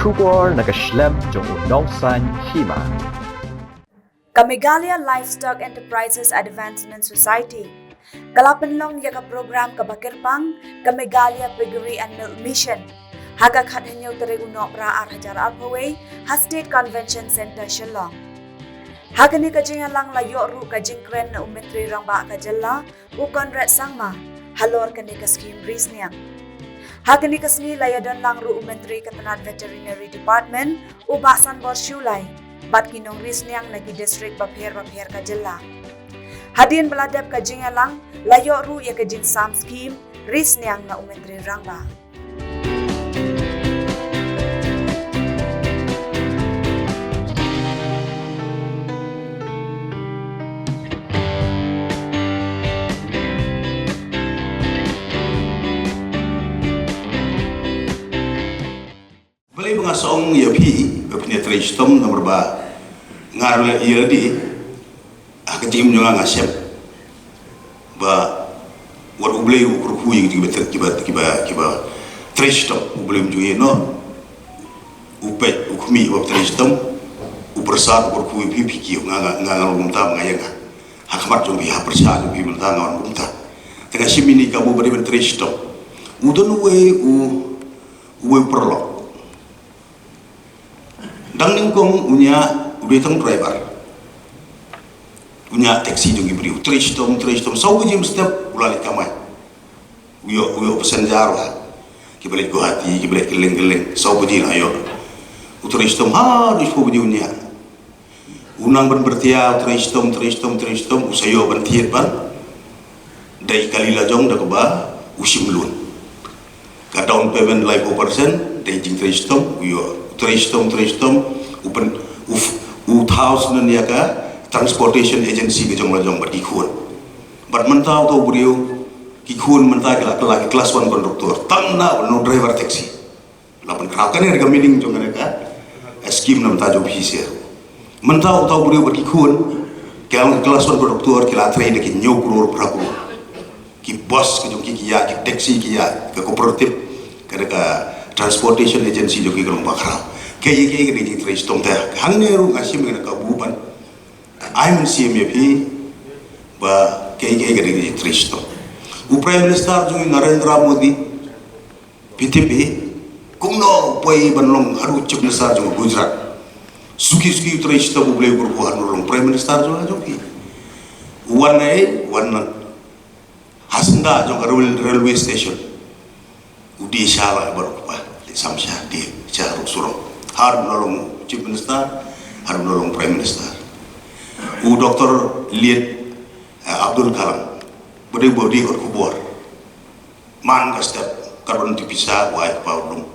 Kubor nakaslem jong unongsan Hima. Kamigalia Livestock Enterprises Advancement Society. Kalapanlong yaka program kabakirpang Kamigalia Piggery and Milk Mission. Hagak hadhanyo tere uno pra Hajar Alpaway, ha State Convention Center Shillong. Hagani kajingan lang layo ru kajingkren na Myntri Rangbah ka Jylla, ukon ret sangma, halor kani ka Skhim Sniang. Hagani kasni layadan lang ru Myntri Katanat Veterinary Department, ubasan bor Shulay, bat kinong Sniang nagi district bapher ka Jylla. Hadin baladap kajingan lang layo ru ya kajing sam Skhim Sniang na Myntri Rangbah. Beli mga song yapi, punya tristom nomor ba ngarul iya di, akatim juga ngasem, ba war ublei ukur hui kiba tristom ublei juga no, upet ukmi wab tristom, upersat ukur hui pipi kiu ngangal gumta ngayanga, hakamat jombi hapersat jombi mentang ngawan gumta, tengah simini kamu beri tristom, udon uwe perlok. Dangning kong unya udetang driver, unya taxi jungi beriu, tristom, sau jam step ulali kamai, uyo pesan jarwa, kibalik guhati, kibalik keleng, sau bujin ayo, tristom harus bujin unya, unang bertia tristom, usayo bertiat ban, dari kali lajong dah keba usim lun, ka down payment 5% dari jing tristom, uyo tristom upen thousand ya ka transportation agency ke jong lajong berkikun bat mentau to beriu kikun mentau ke kelas 1 konduktor tangna no driver taxi lapan kerakan harga meeting jong mereka Skhim nam ta job hisir mentau to beriu berkikun ke kelas 1 konduktor ke latre de ki nyokror praku ki bus ke jong ki ya ki taxi ki ya ke kooperatif ke transportation agency joki gelong bakra kaya di tristom teh hangneru ngasim ngena kabupan I'm CMP ba kaya di tristom u prime minister jungi Narendra Modi PTP kumno poi banlong haru cuk nasa jungi Gujarat suki tristom boleh berbuat nolong prime minister jungi joki wana hasenda jungi railway station udi shala baru samsha di cara surong harus nolong chief minister harus nolong prime minister doktor lihat Abdul Kalam bodi kot kubur man ka step karbon tipisa wa paulum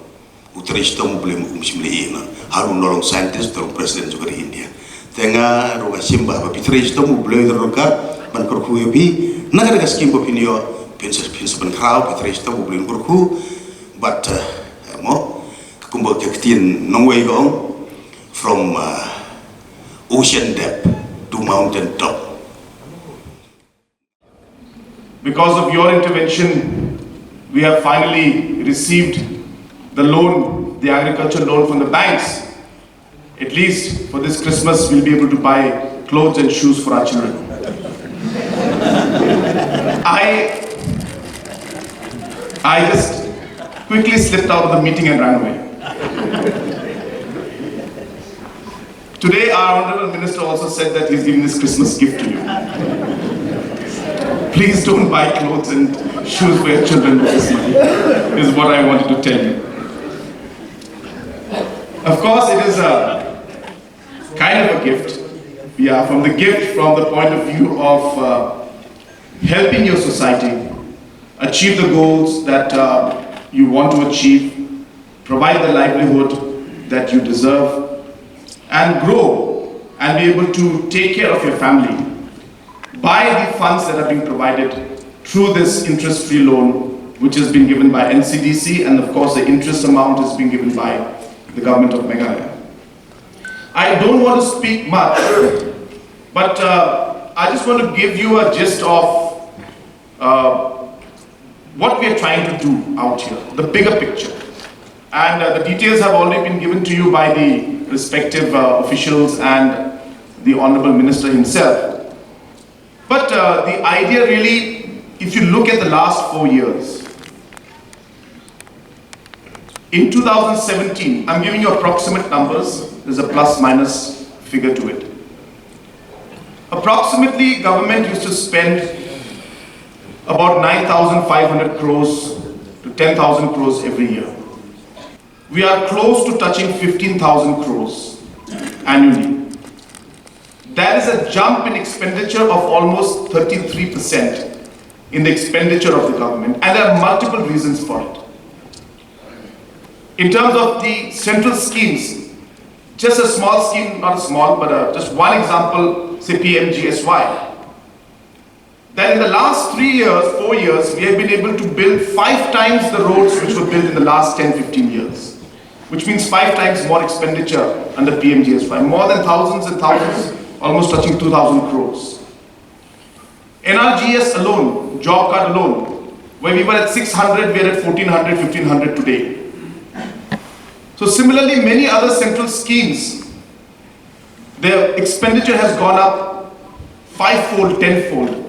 tristom boleh musimli ina harus nolong scientist nolong presiden juga di India tengah roga simba ba tristom boleh roka ban korku yobi naga Skhim opinio pensa ban crowd tristom boleh korku but mo kumbang ketin nongway gong from ocean depth to mountain top. Because of your intervention, we have finally received the loan, the agriculture loan from the banks. At least for this Christmas, we'll be able to buy clothes and shoes for our children. I just quickly slipped out of the meeting and ran away. Today, our Honorable Minister also said that he's giving this Christmas gift to you. Please don't buy clothes and shoes for your children with this money, is what I wanted to tell you. Of course, it is a kind of a gift. Yeah, from the point of view of helping your society achieve the goals that you want to achieve, provide the livelihood that you deserve, and grow and be able to take care of your family by the funds that are being provided through this interest-free loan, which has been given by NCDC, and of course the interest amount is being given by the government of Meghalaya. I don't want to speak much, but I just want to give you a gist of what we are trying to do out here, the bigger picture. And the details have already been given to you by the respective officials and the Honorable Minister himself. But the idea really, if you look at the last 4 years, in 2017, I'm giving you approximate numbers, there's a plus minus figure to it. Approximately, government used to spend about 9,500 crores to 10,000 crores every year. We are close to touching 15,000 crores annually. That is a jump in expenditure of almost 33% in the expenditure of the government, and there are multiple reasons for it. In terms of the central schemes, just a small scheme, not a small, but just one example, say PMGSY. That in the last 3 years, 4 years, we have been able to build 5 times the roads which were built in the last 10, 15 years. Which means 5 times more expenditure under PMGSY. More than thousands and thousands, almost touching 2,000 crores. NRGS alone, job card alone, where we were at 600, we are at 1,400, 1,500 today. So similarly, many other central schemes, their expenditure has gone up 5-fold, 10-fold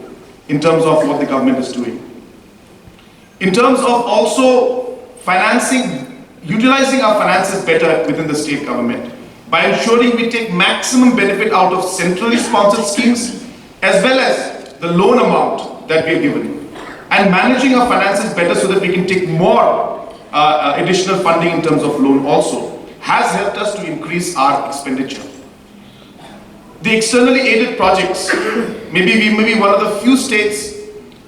in terms of what the government is doing. In terms of also financing, utilizing our finances better within the state government by ensuring we take maximum benefit out of centrally sponsored schemes as well as the loan amount that we are given, and managing our finances better so that we can take more additional funding in terms of loan also has helped us to increase our expenditure. The externally aided projects, maybe we may be one of the few states,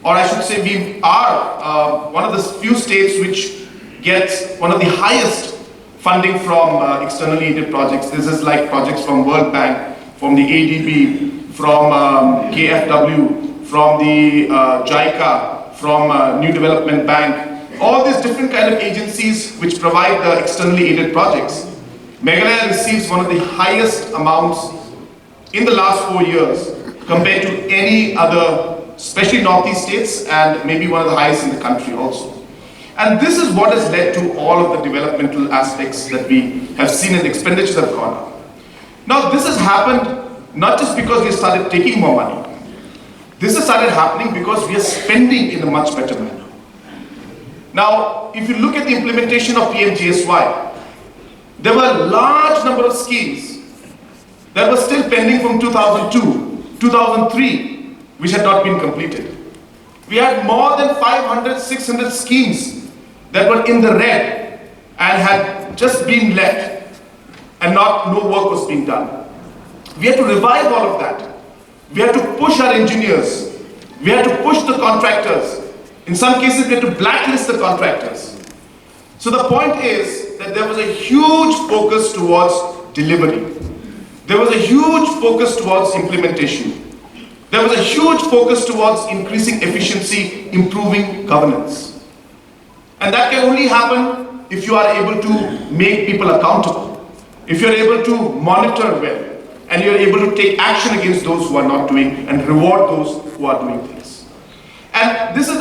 or I should say we are one of the few states which gets one of the highest funding from externally aided projects. This is like projects from World Bank, from the ADB, from KFW, from the JICA, from New Development Bank. All these different kind of agencies which provide the externally aided projects. Meghalaya receives one of the highest amounts in the last 4 years compared to any other, especially northeast states, and maybe one of the highest in the country also. And this is what has led to all of the developmental aspects that we have seen, and the expenditures have gone up. Now this has happened not just because we started taking more money. This has started happening because we are spending in a much better manner. Now, if you look at the implementation of PMGSY, there were a large number of schemes that were still pending from 2002, 2003, which had not been completed. We had more than 500, 600 schemes that were in the red and had just been left and no work was being done. We had to revive all of that. We had to push our engineers. We had to push the contractors. In some cases, we had to blacklist the contractors. So the point is that there was a huge focus towards delivery. There was a huge focus towards implementation. There was a huge focus towards increasing efficiency, improving governance. And that can only happen if you are able to make people accountable, if you're able to monitor well, and you're able to take action against those who are not doing and reward those who are doing things. And this is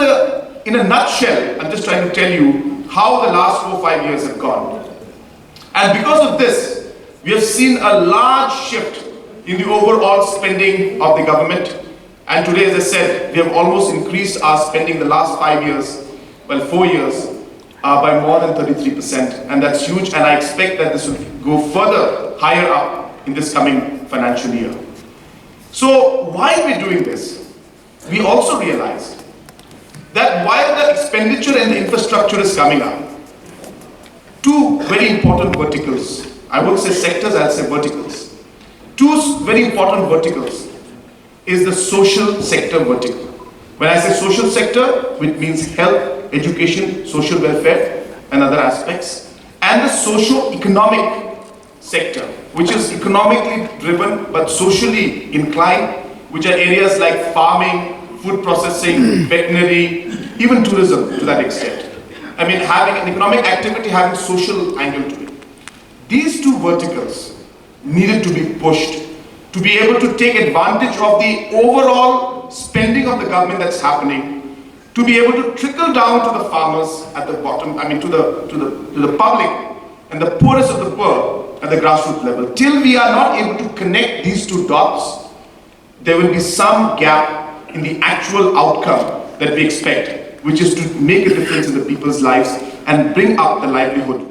in a nutshell, I'm just trying to tell you how the last 4 or 5 years have gone. And because of this, we have seen a large shift in the overall spending of the government. And today, as I said, we have almost increased our spending the last 5 years, well, 4 years, by more than 33%. And that's huge. And I expect that this will go further higher up in this coming financial year. So while we're doing this, we also realized that while the expenditure and the infrastructure is coming up, 2 very important verticals, I won't say sectors, I'll say verticals. 2 very important verticals is the social sector vertical. When I say social sector, which means health, education, social welfare, and other aspects, and the socio-economic sector, which is economically driven but socially inclined, which are areas like farming, food processing, veterinary, even tourism to that extent. I mean, having an economic activity having social angle to it. These 2 verticals needed to be pushed to be able to take advantage of the overall spending of the government that's happening to be able to trickle down to the farmers at the bottom, I mean to the public and the poorest of the poor at the grassroots level. Till we are not able to connect these two dots, there will be some gap in the actual outcome that we expect, which is to make a difference in the people's lives and bring up the livelihood